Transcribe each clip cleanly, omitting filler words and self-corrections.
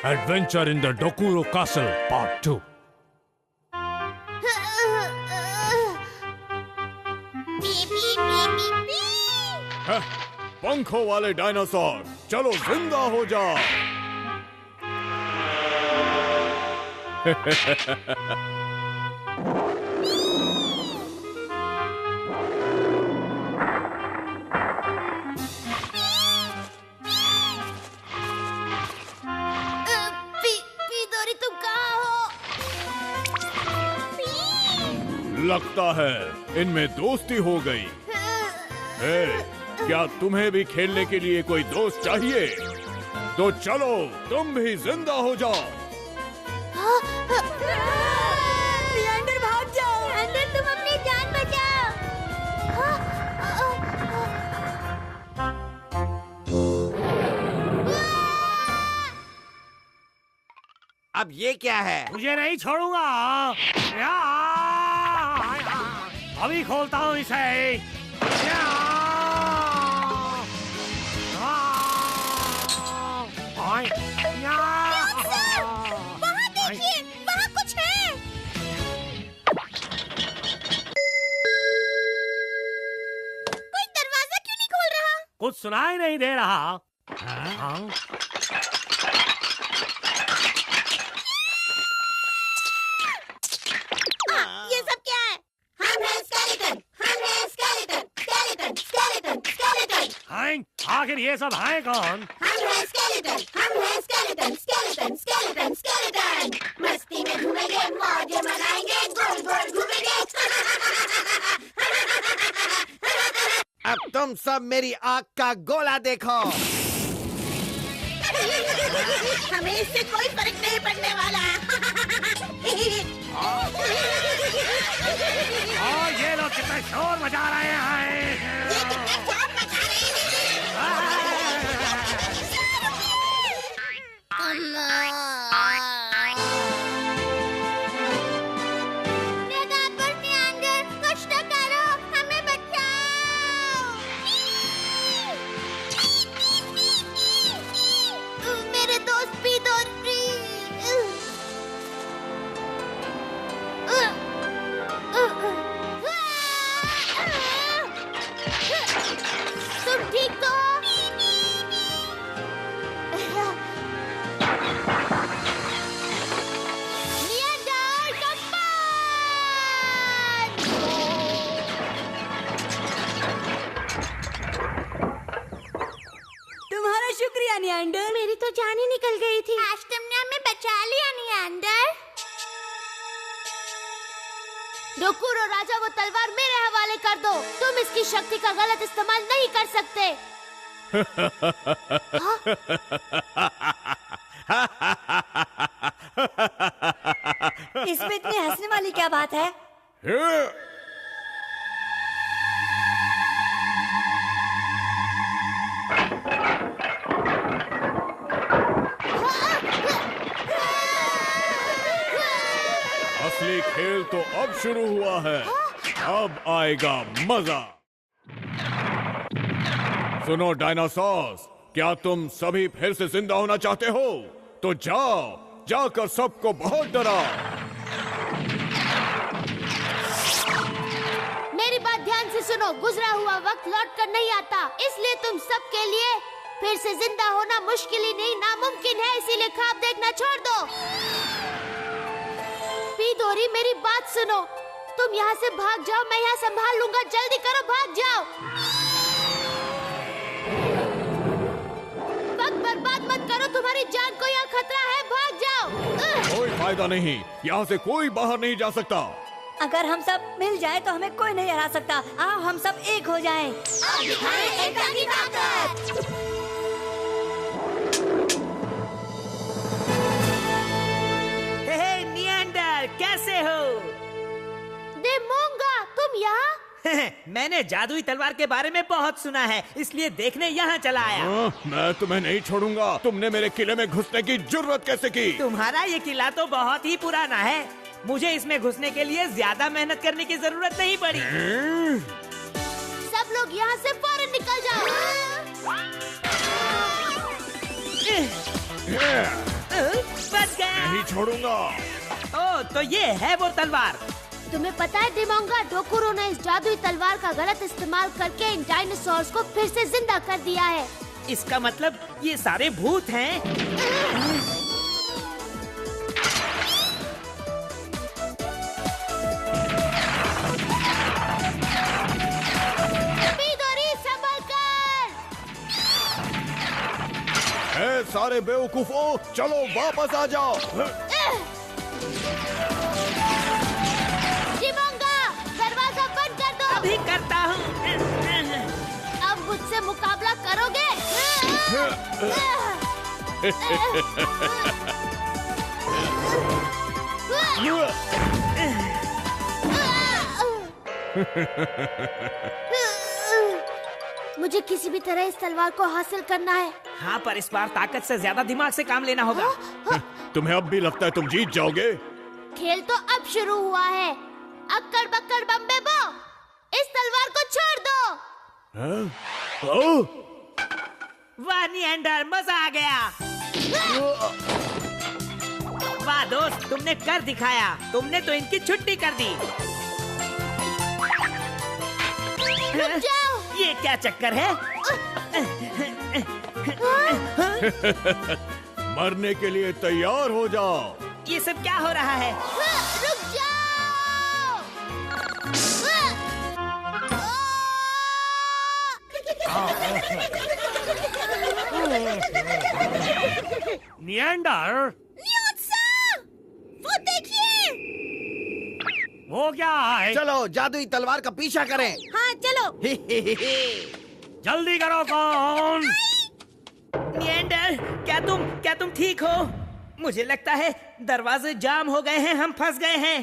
Adventure in the Dokuro Castle Part 2. पंखों वाले dinosaur, चलो जिंदा हो जाओ। पीदोरी तुम कहाँ हो? लगता है इनमें दोस्ती हो गई। हे, क्या तुम्हें भी खेलने के लिए कोई दोस्त चाहिए? तो चलो तुम भी जिंदा हो जाओ। लिएंडर भाग जाओ। लिएंडर तुम अपनी जान बचाओ। अब ये क्या है? मुझे नहीं छोड़ूंगा। अभी खोलता हूँ इसे। वहाँ देखिए, वहाँ कुछ है। कोई दरवाजा क्यों नहीं खोल रहा? कुछ सुनाई नहीं दे रहा। हाँ? ये सब क्या है? हम हैं स्केलेटन, हम हैं स्केलेटन, स्केलेटन, स्केलेटन, स्केलेटन। हैं? आखिर ये सब हैं कौन? हम हैं स्केलेटन, हम हैं स्केलेटन, स्केलेटन, स्केलेटन, स्केलेटन। मस्ती में घूमेंगे, मौज मनाएंगे, गोल गोल घूमेंगे। अब तुम सब मेरी आँख का गोला देखो। हमें इससे कोई फर्क नहीं पड़ने वाला। और ये लोग कितना शोर मचा रहे हैं। ये कितना शोर मचा रहे हैं। कुछ तो करो, हमें बचाओ। मेरे दोस्त पीदोरी। तुम ठीक तो हो? लिएंडर, कम्पान! तुम्हारा शुक्रिया निएंडर। मेरी तो जान ही निकल गई थी। आज तुमने हमें बचा लिया निएंडर। डोकुरो राजा, वो तलवार मेरे हवाले कर दो। तुम इसकी शक्ति का गलत इस्तेमाल नहीं कर सकते। इसमें इतनी हंसने वाली क्या बात है? हे, असली खेल तो अब शुरू हुआ है। अब आएगा मजा। सुनो डायनासोर्स, क्या तुम सभी फिर से जिंदा होना चाहते हो? तो जाओ, जाकर सबको बहुत डराओ। मेरी बात ध्यान से सुनो। गुजरा हुआ वक्त लौट कर नहीं आता, इसलिए तुम सबके लिए फिर से जिंदा होना मुश्किल ही नहीं नामुमकिन है। इसीलिए ख्वाब देखना छोड़ दो। पीदोरी, मेरी बात सुनो। तुम यहाँ से भाग जाओ, मैं यहाँ संभाल लूंगा। जल्दी करो, भाग जाओ। वक्त बर्बाद मत करो, तुम्हारी जान को यहाँ खतरा है। भाग जाओ। कोई फायदा नहीं, यहाँ से कोई बाहर नहीं जा सकता। अगर हम सब मिल जाए तो हमें कोई नहीं हरा सकता। आओ हम सब एक हो जाएं। अब दिखाएं एकता की ताकत। हे निएंडर, कैसे हो? देमोंगा, तुम यहाँ? मैंने जादुई तलवार के बारे में बहुत सुना है, इसलिए देखने यहाँ चला आया। मैं तुम्हें नहीं छोड़ूंगा। तुमने मेरे किले में घुसने की जुर्रत कैसे की? तुम्हारा ये किला तो बहुत ही पुराना है। मुझे इसमें घुसने के लिए ज्यादा मेहनत करने की जरूरत नहीं पड़ी। सब लोग यहाँ से फौरन निकल जाओ। नहीं छोड़ूंगा। ओ, तो ये है वो तलवार। तुम्हें पता है डिमोंगा, डोकुरो ने इस जादुई तलवार का गलत इस्तेमाल करके इन डायनासोर्स को फिर से जिंदा कर दिया है। इसका मतलब ये सारे भूत हैं। सारे बेवकूफों, चलो वापस आ जाओ। डिमोंगा, दरवाजा बंद कर दो। अभी करता हूँ। अब मुझसे मुकाबला करोगे? मुझे किसी भी तरह इस तलवार को हासिल करना है। हाँ, पर इस बार ताकत से ज्यादा दिमाग से काम लेना होगा। तुम्हें अब भी लगता है तुम जीत जाओगे? खेल तो अब शुरू हुआ है। अक्कड़ बक्कड़ बम्बे बो, इस तलवार को छोड़ दो। वाह निएंडर, मजा आ गया। वाह दोस्त, तुमने कर दिखाया। तुमने तो इनकी छुट्टी कर दी। रुक जाओ। ये क्या चक्कर है? मरने के लिए तैयार हो जाओ। ये सब क्या हो रहा है? रुक जाओ। निएंडर, वो देखिए। वो क्या है? चलो जादुई तलवार का पीछा करें। हाँ चलो। जल्दी करो कौन? निएंडर, क्या तुम ठीक हो? मुझे लगता है दरवाजे जाम हो गए हैं, हम फंस गए हैं।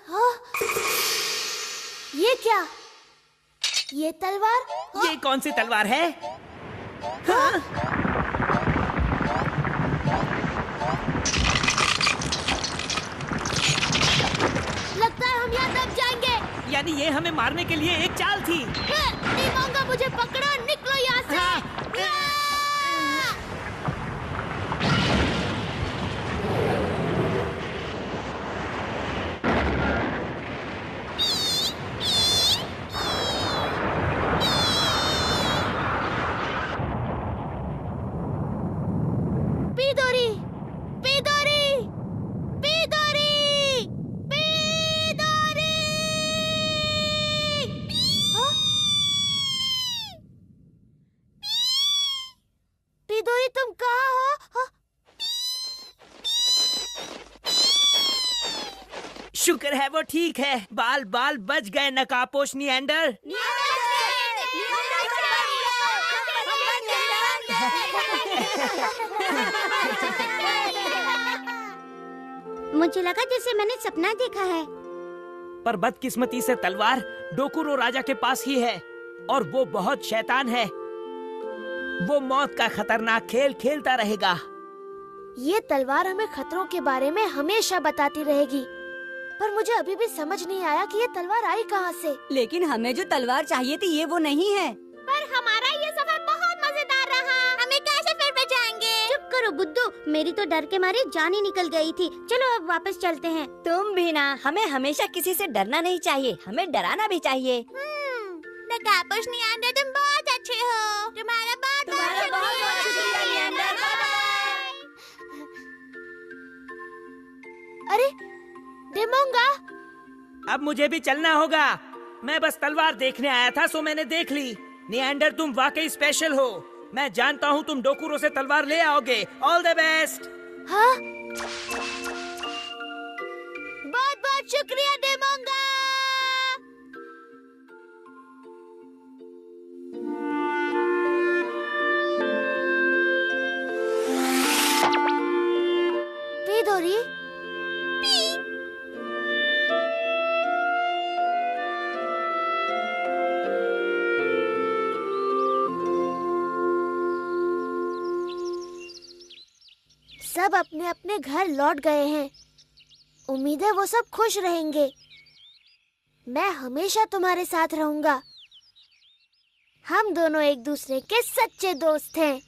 हाँ? ये क्या? ये तलवार? ये कौन सी तलवार है? हाँ? लगता है हम यहाँ दब जाएंगे। यानी ये हमें मारने के लिए एक चाल थी। डिमोंगा, मुझे पकड़ो, निकलो यहाँ से। हाँ। पीदोरी, पीदोरी, पीदोरी, पीदोरी। हाँ? पीदोरी, तुम कहाँ हो? हाँ? शुक्र है वो ठीक है। बाल बाल बच गए नकाबपोश निएंडर। मुझे लगा जैसे मैंने सपना देखा है। पर बदकिस्मती से तलवार डोकुरो राजा के पास ही है और वो बहुत शैतान है। वो मौत का खतरनाक खेल खेलता रहेगा। ये तलवार हमें खतरों के बारे में हमेशा बताती रहेगी, पर मुझे अभी भी समझ नहीं आया कि ये तलवार आई कहाँ से। लेकिन हमें जो तलवार चाहिए थी ये वो नहीं है। पर हमारा ये सफर बहुत मजेदार रहा। हमें कैसे फिर बचाएंगे? चुप करो बुद्धू, मेरी तो डर के मारे जान ही निकल गई थी। चलो अब वापस चलते हैं। तुम भी ना, हमें हमेशा किसी से डरना नहीं चाहिए, हमें डराना भी चाहिए। नकाबपोश निएंडर, तुम बहुत अच्छे हो। तुम्हारा बहुत शुक्रिया निएंडर। अरे डिमोंगा, अब मुझे भी चलना होगा। मैं बस तलवार देखने आया था, सो मैंने देख ली। निएंडर, तुम वाकई स्पेशल हो। मैं जानता हूँ तुम डोकुरो से तलवार ले आओगे। All the best. हाँ? बहुत बहुत शुक्रिया डिमोंगा। पीदोरी, सब अपने अपने घर लौट गए हैं। उम्मीद है वो सब खुश रहेंगे। मैं हमेशा तुम्हारे साथ रहूंगा। हम दोनों एक दूसरे के सच्चे दोस्त हैं।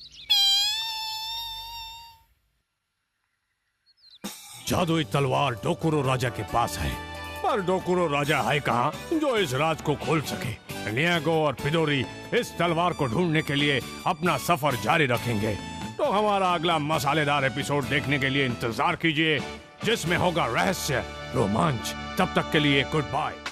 जादुई तलवार डोकुरो राजा के पास है, पर डोकुरो राजा है कहाँ जो इस राज को खोल सके। नियागो और पिडोरी इस तलवार को ढूंढने के लिए अपना सफर जारी रखेंगे। तो हमारा अगला मसालेदार एपिसोड देखने के लिए इंतजार कीजिए, जिसमें होगा रहस्य, रोमांच। तब तक के लिए गुड बाय।